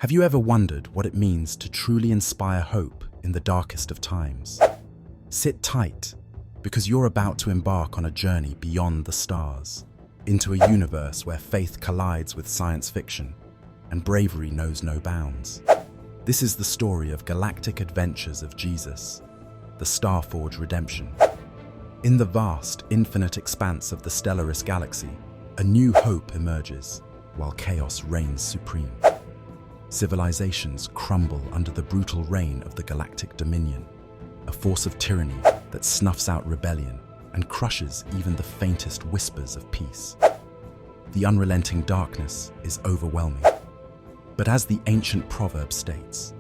Have you ever wondered what it means to truly inspire hope in the darkest of times? Sit tight, because you're about to embark on a journey beyond the stars, into a universe where faith collides with science fiction and bravery knows no bounds. This is the story of galactic adventures of Jesus, the STARFORGE redemption. In the vast, infinite expanse of the stellarist galaxy, a new hope emerges, while chaos reigns supreme. Civilizations crumble under the brutal reign of the Galactic Dominion, a force of tyranny that snuffs out rebellion and crushes even the faintest whispers of peace. The unrelenting darkness is overwhelming. But as the ancient proverb states,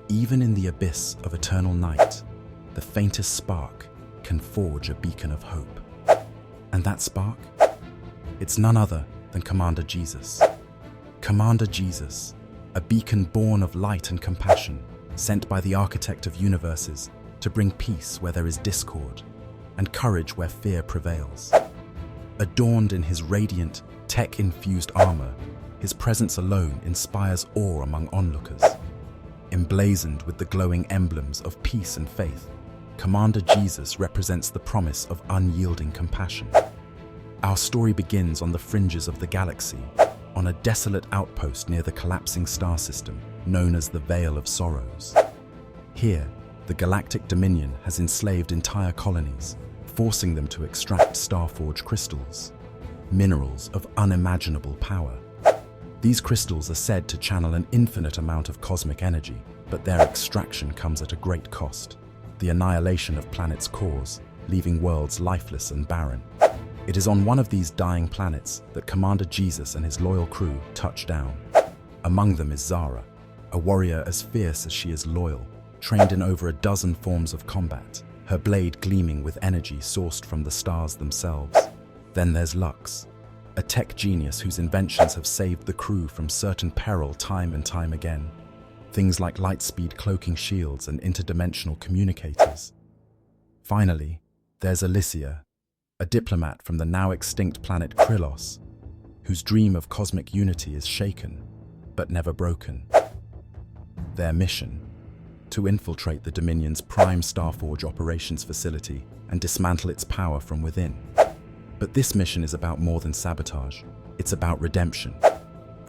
even in the abyss of eternal night, the faintest spark can forge a beacon of hope. And that spark? It's none other than Commander Jesus. Commander Jesus, a beacon born of light and compassion, sent by the architect of universes to bring peace where there is discord and courage where fear prevails. Adorned in his radiant, tech-infused armor, his presence alone inspires awe among onlookers. Emblazoned with the glowing emblems of peace and faith, Commander Jesus represents the promise of unyielding compassion. Our story begins on the fringes of the galaxy, on a desolate outpost near the collapsing star system known as the Veil of Sorrows. Here, the Galactic Dominion has enslaved entire colonies, forcing them to extract STARFORGE crystals, minerals of unimaginable power. These crystals are said to channel an infinite amount of cosmic energy, but their extraction comes at a great cost: the annihilation of planets' cores, leaving worlds lifeless and barren. It is on one of these dying planets that Commander Jesus and his loyal crew touch down. Among them is Zara, a warrior as fierce as she is loyal, trained in over a dozen forms of combat, her blade gleaming with energy sourced from the stars themselves. Then there's Lux, a tech genius whose inventions have saved the crew from certain peril time and time again. Things like light-speed cloaking shields and interdimensional communicators. Finally, there's Alicia, a diplomat from the now-extinct planet Krylos, whose dream of cosmic unity is shaken, but never broken. Their mission: to infiltrate the Dominion's prime STARFORGE operations facility and dismantle its power from within. But this mission is about more than sabotage. It's about redemption.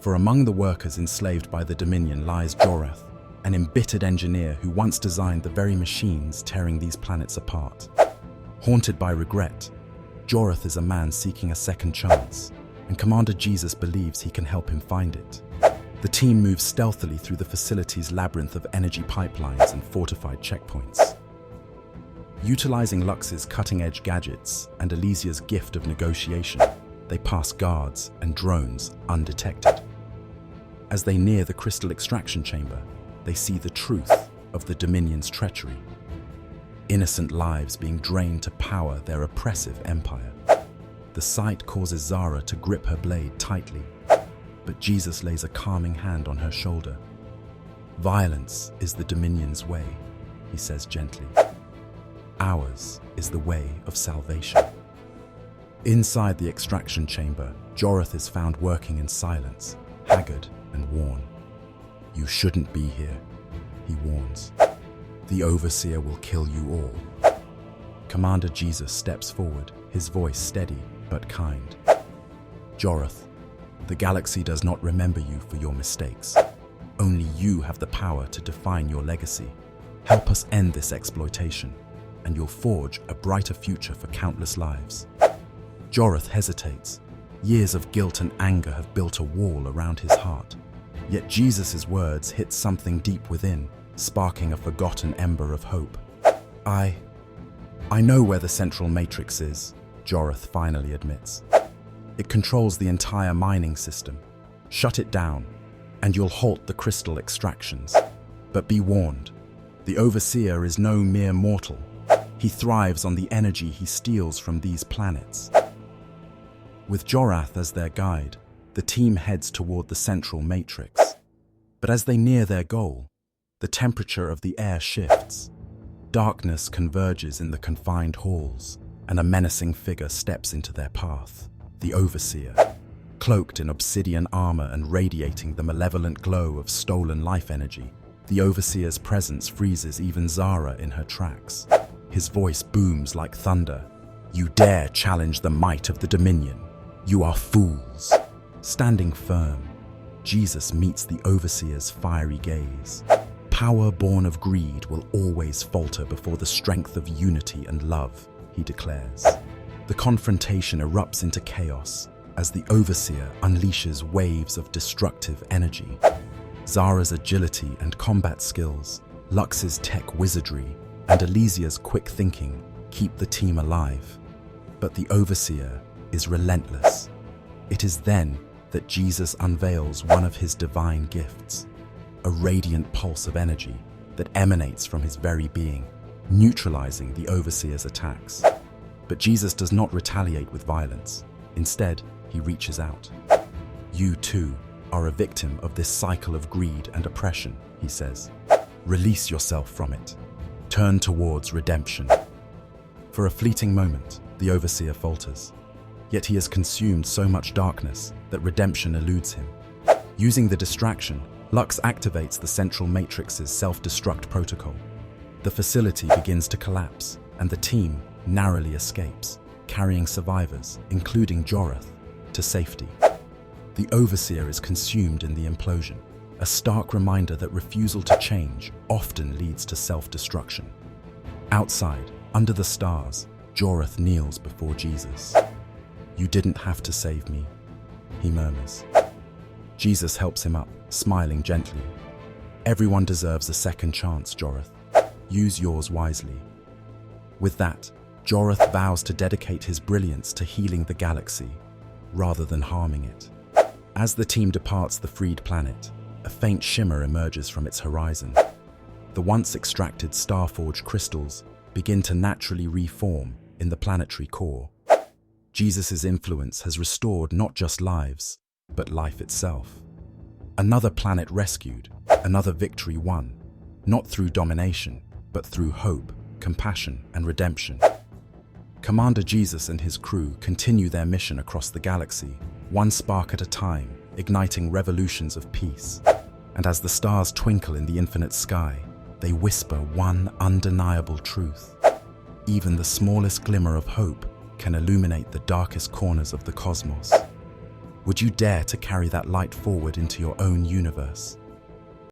For among the workers enslaved by the Dominion lies Goliath, an embittered engineer who once designed the very machines tearing these planets apart. Haunted by regret, Goliath is a man seeking a second chance, and Commander Jesus believes he can help him find it. The team moves stealthily through the facility's labyrinth of energy pipelines and fortified checkpoints. Utilizing Lux's cutting-edge gadgets and Alicia's gift of negotiation, they pass guards and drones undetected. As they near the crystal extraction chamber, they see the truth of the Dominion's treachery. Innocent lives being drained to power their oppressive empire. The sight causes Zara to grip her blade tightly, but Jesus lays a calming hand on her shoulder. "Violence is the Dominion's way," he says gently. "Ours is the way of salvation." Inside the extraction chamber, Goliath is found working in silence, haggard and worn. "You shouldn't be here," he warns. "The Overseer will kill you all." Commander Jesus steps forward, his voice steady but kind. "Goliath, the galaxy does not remember you for your mistakes. Only you have the power to define your legacy. Help us end this exploitation, and you'll forge a brighter future for countless lives." Goliath hesitates. Years of guilt and anger have built a wall around his heart. Yet Jesus' words hit something deep within, sparking a forgotten ember of hope. I know where the central matrix is," Goliath finally admits. "It controls the entire mining system. Shut it down, and you'll halt the crystal extractions. But be warned, the Overseer is no mere mortal. He thrives on the energy he steals from these planets." With Goliath as their guide, the team heads toward the central matrix. But as they near their goal, the temperature of the air shifts. Darkness converges in the confined halls, and a menacing figure steps into their path: the Overseer. Cloaked in obsidian armor and radiating the malevolent glow of stolen life energy, the Overseer's presence freezes even Zara in her tracks. His voice booms like thunder. "You dare challenge the might of the Dominion? You are fools." Standing firm, Jesus meets the Overseer's fiery gaze. "Power born of greed will always falter before the strength of unity and love," he declares. The confrontation erupts into chaos as the Overseer unleashes waves of destructive energy. Zara's agility and combat skills, Lux's tech wizardry, and Elysia's quick thinking keep the team alive. But the Overseer is relentless. It is then that Jesus unveils one of his divine gifts, a radiant pulse of energy that emanates from his very being, neutralizing the Overseer's attacks. But Jesus does not retaliate with violence. Instead, he reaches out. "You too are a victim of this cycle of greed and oppression," he says. "Release yourself from it. Turn towards redemption." For a fleeting moment, the Overseer falters. Yet he has consumed so much darkness that redemption eludes him. Using the distraction, Lux activates the Central Matrix's self-destruct protocol. The facility begins to collapse, and the team narrowly escapes, carrying survivors, including Joreth, to safety. The Overseer is consumed in the implosion, a stark reminder that refusal to change often leads to self-destruction. Outside, under the stars, Joreth kneels before Jesus. "You didn't have to save me," he murmurs. Jesus helps him up, smiling gently. "Everyone deserves a second chance, Joreth. Use yours wisely." With that, Joreth vows to dedicate his brilliance to healing the galaxy, rather than harming it. As the team departs the freed planet, a faint shimmer emerges from its horizon. The once extracted STARFORGE crystals begin to naturally reform in the planetary core. Jesus' influence has restored not just lives, but life itself. Another planet rescued, another victory won, not through domination, but through hope, compassion, and redemption. Commander Jesus and his crew continue their mission across the galaxy, one spark at a time, igniting revolutions of peace. And as the stars twinkle in the infinite sky, they whisper one undeniable truth. Even the smallest glimmer of hope can illuminate the darkest corners of the cosmos. Would you dare to carry that light forward into your own universe?